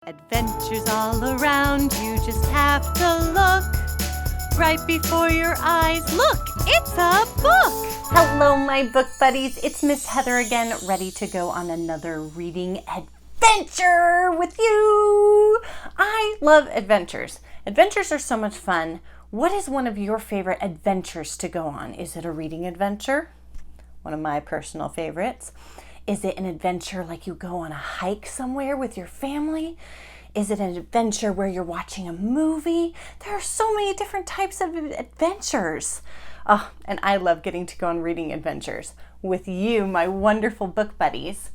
Adventures all around you, just have to look right before your eyes. Look, it's a book! Hello, my book buddies. It's Miss Heather again, ready to go on another reading adventure with you. I love adventures. Adventures are so much fun. What is one of your favorite adventures to go on? Is it a reading adventure? One of my personal favorites. Is it an adventure like you go on a hike somewhere with your family? Is it an adventure where you're watching a movie? There are so many different types of adventures. Oh, and I love getting to go on reading adventures with you, my wonderful book buddies.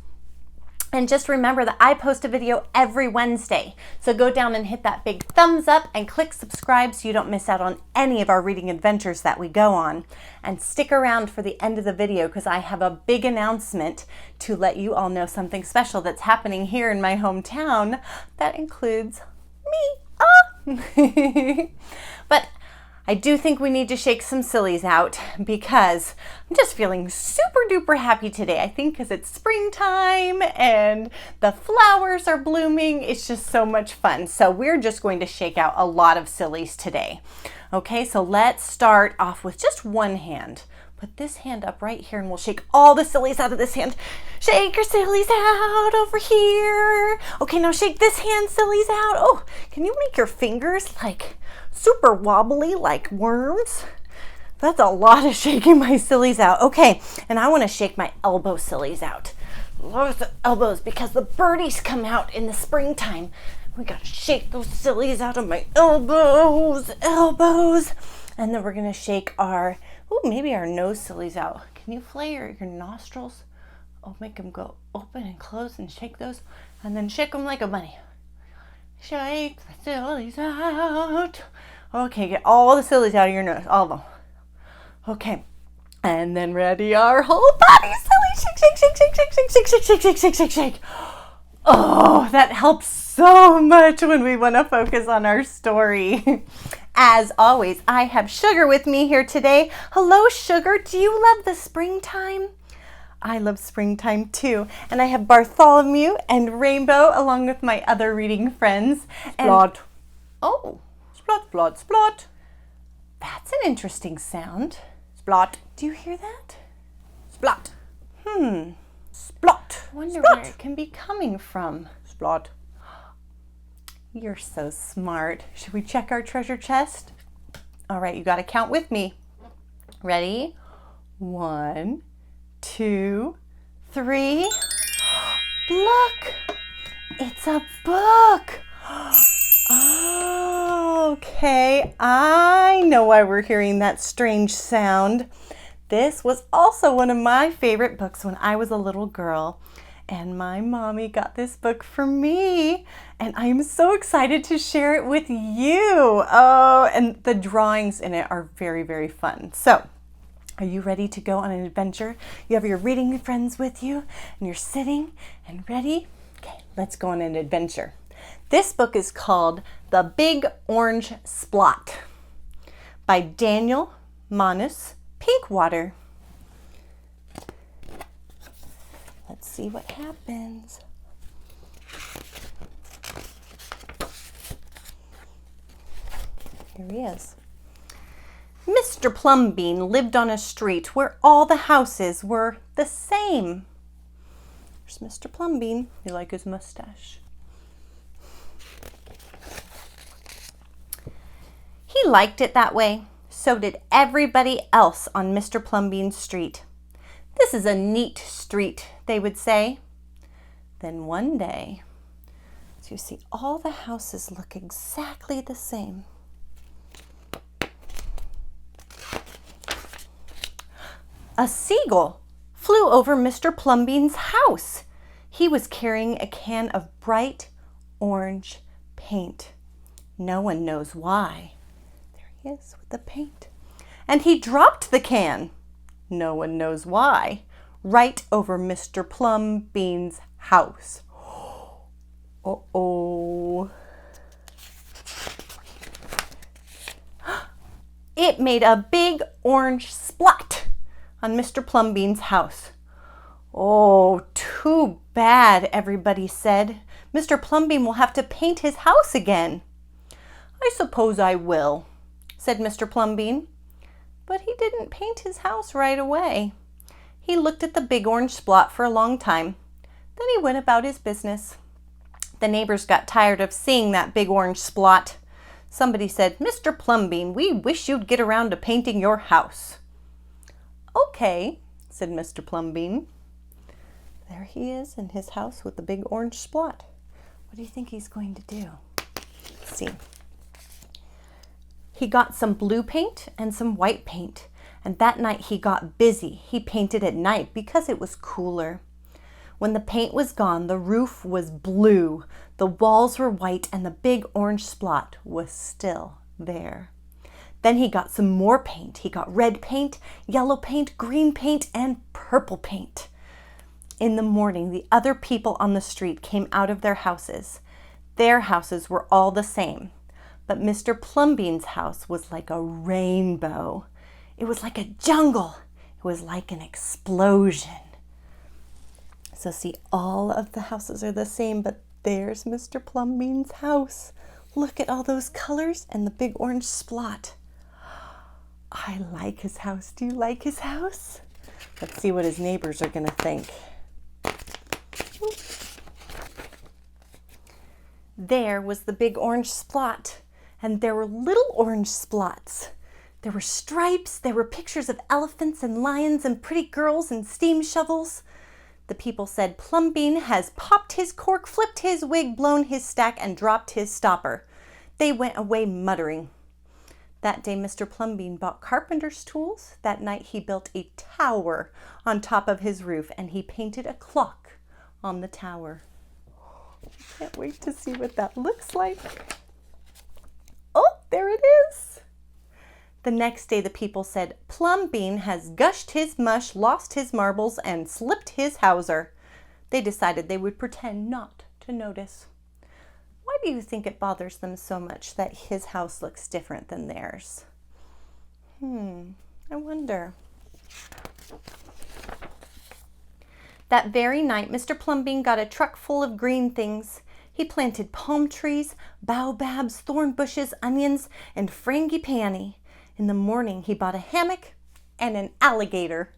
And just remember that I post a video every Wednesday. So go down and hit that big thumbs up and click subscribe so you don't miss out on any of our reading adventures that we go on. And stick around for the end of the video because I have a big announcement to let you all know something special that's happening here in my hometown that includes me. But I do think we need to shake some sillies out because I'm just feeling super duper happy today. I think because it's springtime and the flowers are blooming. It's just so much fun. So we're just going to shake out a lot of sillies today. Okay, so let's start off with just one hand. Put this hand up right here and we'll shake all the sillies out of this hand. Shake your sillies out over here. Okay, now shake this hand sillies out. Oh, can you make your fingers like super wobbly like worms? That's a lot of shaking my sillies out. Okay, and I want to shake my elbow sillies out. Lots of elbows because the birdies come out in the springtime. We gotta shake those sillies out of my elbows. And then we're gonna shake our, maybe our nose sillies out. Can you flare your nostrils? Oh, make them go open and close and shake those. And then shake them like a bunny. Shake the sillies out. Okay, get all the sillies out of your nose, all of them. Okay, and then ready our whole body silly. Shake, shake, shake, shake, shake, shake, shake, shake, shake, shake, shake, shake. Oh, that helps so much when we want to focus on our story. As always, I have Sugar with me here today. Hello, Sugar. Do you love the springtime? I love springtime too. And I have Bartholomew and Rainbow along with my other reading friends. Splot. Oh. Splot, splot, splot. That's an interesting sound. Splot. Do you hear that? Splot. Splot. I wonder Splot. where it can be coming from. Splot. You're so smart. Should we check our treasure chest? All right, you got to count with me. Ready? 1, 2, 3. Look, it's a book. Okay, I know why we're hearing that strange sound. This was also one of my favorite books when I was a little girl. And my mommy got this book for me. And I am so excited to share it with you. Oh, and the drawings in it are very, very fun. So, are you ready to go on an adventure? You have your reading friends with you and you're sitting and ready? Okay, let's go on an adventure. This book is called The Big Orange Splot by Daniel Manus Pinkwater. Let's see what happens. Here he is. Mr. Plumbean lived on a street where all the houses were the same. There's Mr. Plumbean. You like his mustache? He liked it that way. So did everybody else on Mr. Plumbean's street. This is a neat street, they would say. Then one day, so you see all the houses look exactly the same. A seagull flew over Mr. Plumbean's house. He was carrying a can of bright orange paint. No one knows why. There he is with the paint. And he dropped the can. No one knows why. Right over Mr. Plumbean's house. Uh-oh. It made a big orange splot on Mr. Plumbean's house. Oh, too bad, everybody said. Mr. Plumbean will have to paint his house again." "I suppose I will," said Mr. Plumbean. But he didn't paint his house right away. He looked at the big orange splot for a long time. Then he went about his business. The neighbors got tired of seeing that big orange splot. Somebody said, "Mr. Plumbean, we wish you'd get around to painting your house." "Okay," said Mr. Plumbean. There he is in his house with the big orange splot. What do you think he's going to do? Let's see. He got some blue paint and some white paint, and that night he got busy. He painted at night because it was cooler. When the paint was gone, the roof was blue, the walls were white, and the big orange splot was still there. Then he got some more paint. He got red paint, yellow paint, green paint, and purple paint. In the morning, the other people on the street came out of their houses. Their houses were all the same, but Mr. Plumbean's house was like a rainbow. It was like a jungle. It was like an explosion. So see, all of the houses are the same, but there's Mr. Plumbean's house. Look at all those colors and the big orange splot. I like his house. Do you like his house? Let's see what his neighbors are going to think. There was the big orange splot, and there were little orange splots. There were stripes, there were pictures of elephants and lions and pretty girls and steam shovels. The people said, "Plumbean has popped his cork, flipped his wig, blown his stack, and dropped his stopper." They went away muttering. That day, Mr. Plumbean bought carpenter's tools. That night, he built a tower on top of his roof, and he painted a clock on the tower. I can't wait to see what that looks like. Oh, there it is. The next day, the people said, "Plumbean has gushed his mush, lost his marbles, and slipped his hawser." They decided they would pretend not to notice. Why do you think it bothers them so much that his house looks different than theirs? I wonder. That very night, Mr. Plumbean got a truck full of green things. He planted palm trees, baobabs, thorn bushes, onions, and frangipani. In the morning, he bought a hammock and an alligator.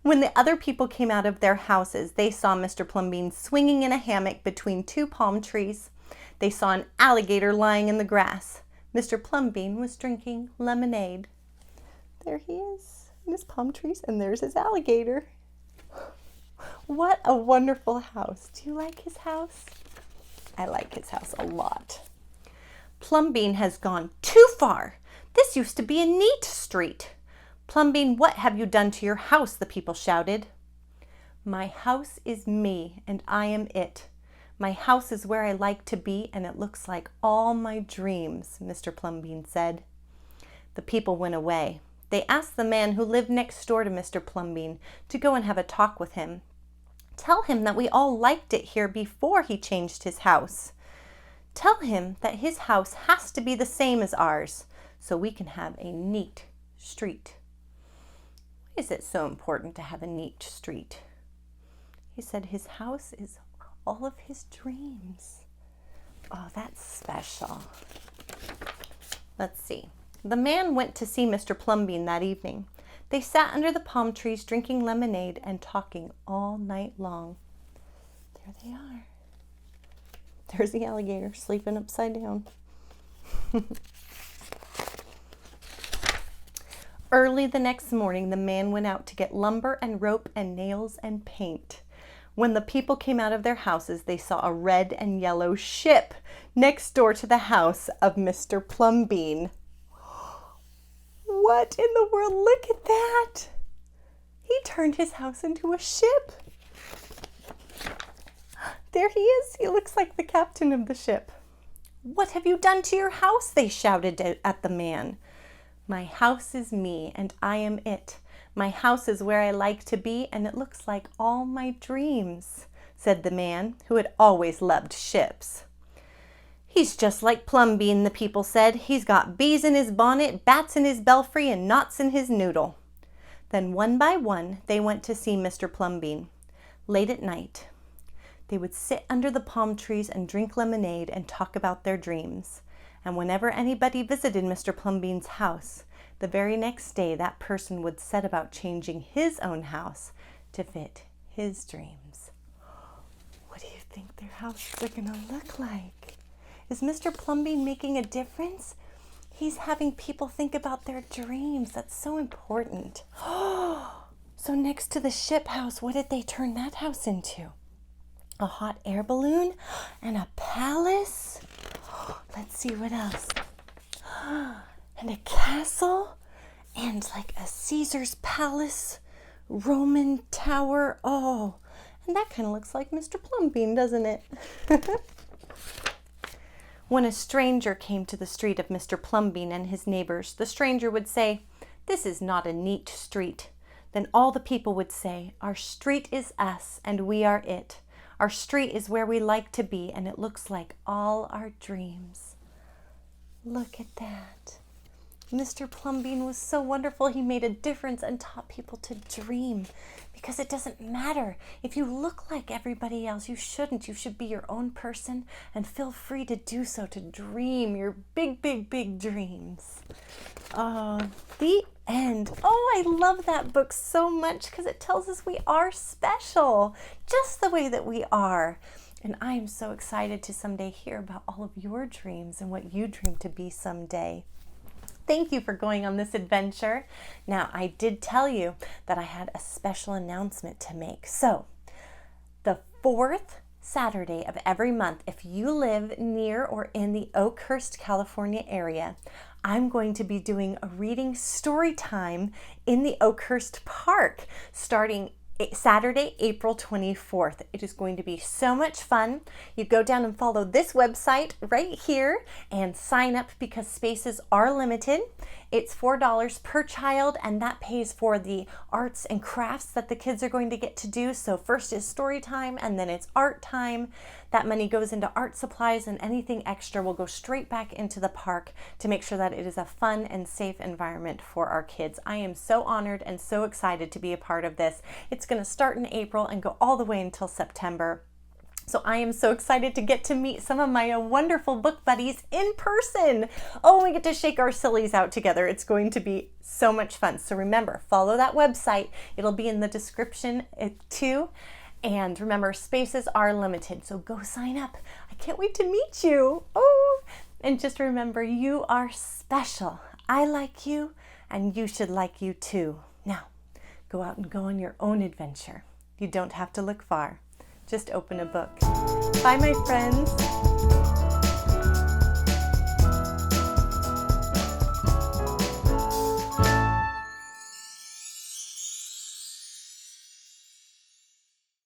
When the other people came out of their houses, they saw Mr. Plumbean swinging in a hammock between two palm trees. They saw an alligator lying in the grass. Mr. Plumbean was drinking lemonade. There he is in his palm trees, and there's his alligator. What a wonderful house. Do you like his house? I like his house a lot. Plumbean has gone too far. This used to be a neat street. "Plumbean, what have you done to your house?" the people shouted. "My house is me, and I am it. My house is where I like to be, and it looks like all my dreams," Mr. Plumbean said. The people went away. They asked the man who lived next door to Mr. Plumbean to go and have a talk with him. Tell him that we all liked it here before he changed his house. Tell him that his house has to be the same as ours, so we can have a neat street. Why is it so important to have a neat street? He said his house is all of his dreams. Oh, that's special. Let's see. The man went to see Mr. Plumbean that evening. They sat under the palm trees drinking lemonade and talking all night long. There they are. There's the alligator sleeping upside down. Early the next morning, the man went out to get lumber and rope and nails and paint. When the people came out of their houses, they saw a red and yellow ship next door to the house of Mr. Plumbean. What in the world? Look at that! He turned his house into a ship. There he is. He looks like the captain of the ship. "What have you done to your house?" they shouted at the man. "My house is me, and I am it. My house is where I like to be, and it looks like all my dreams," said the man, who had always loved ships. "He's just like Plumbean," the people said. "He's got bees in his bonnet, bats in his belfry, and knots in his noodle." Then one by one, they went to see Mr. Plumbean. Late at night, They would sit under the palm trees and drink lemonade and talk about their dreams. And whenever anybody visited Mr. Plumbean's house, the very next day that person would set about changing his own house to fit his dreams. What do you think their houses are going to look like? Is Mr. Plumbean making a difference? He's having people think about their dreams. That's so important. So next to the ship house, what did they turn that house into? A hot air balloon and a palace? Let's see what else. And a castle and like a Caesar's palace, Roman tower. Oh, and that kind of looks like Mr. Plumbean, doesn't it? When a stranger came to the street of Mr. Plumbean and his neighbors, the stranger would say, "This is not a neat street." Then all the people would say, "Our street is us and we are it. Our street is where we like to be and it looks like all our dreams." Look at that. Mr. Plumbean was so wonderful. He made a difference and taught people to dream, because it doesn't matter if you look like everybody else. You shouldn't. You should be your own person and feel free to do so, to dream your big, big, big dreams. Oh, the end. Oh, I love that book so much because it tells us we are special, just the way that we are. And I am so excited to someday hear about all of your dreams and what you dream to be someday. Thank you for going on this adventure. Now, I did tell you that I had a special announcement to make. So, the fourth Saturday of every month, if you live near or in the Oakhurst, California area, I'm going to be doing a reading story time in the Oakhurst Park starting Saturday, April 24th. It is going to be so much fun. You go down and follow this website right here and sign up because spaces are limited. It's $4 per child, and that pays for the arts and crafts that the kids are going to get to do. So first is story time and then it's art time. That money goes into art supplies, and anything extra will go straight back into the park to make sure that it is a fun and safe environment for our kids. I am so honored and so excited to be a part of this. It's going to start in April and go all the way until September. So I am so excited to get to meet some of my wonderful book buddies in person. Oh, we get to shake our sillies out together. It's going to be so much fun. So remember, follow that website. It'll be in the description too. And remember, spaces are limited, so go sign up. I can't wait to meet you. Oh, and just remember, you are special. I like you, and you should like you too. Now, go out and go on your own adventure. You don't have to look far. Just open a book. Bye, my friends.